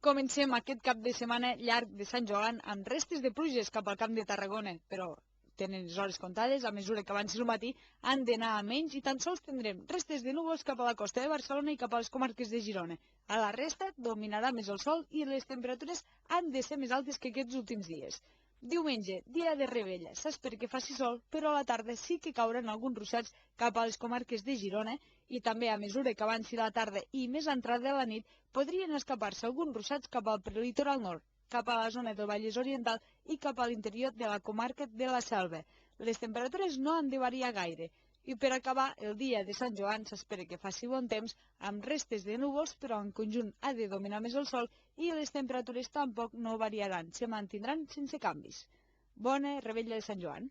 Comencem aquest cap de setmana llarg de Sant Joan amb restes de pluges cap al Camp de Tarragona, però tenen les hores comptades. A mesura que avanci el matí han d'anar a menys i tan sols tindrem restes de núvols cap a la costa de Barcelona i cap a les comarques de Girona. A la resta dominarà més el sol i les temperatures han de ser més altes que aquests últims dies. Diumenge, dia de Rebella, s'espera que faci sol, però a la tarda sí que cauran alguns ruixats cap a les comarques de Girona i també a mesura que avanci la tarda i més entrada de la nit podrien escapar-se alguns ruixats cap al prelitoral nord, cap a la zona del Vallès Oriental i cap a l'interior de la comarca de la Selva. Les temperatures no han de variar gaire. I per acabar, el dia de Sant Joan s'espera que faci bon temps, amb restes de núvols, però en conjunt ha de dominar més el sol i les temperatures tampoc no variaran, se mantindran sense canvis. Bona Revetlla de Sant Joan!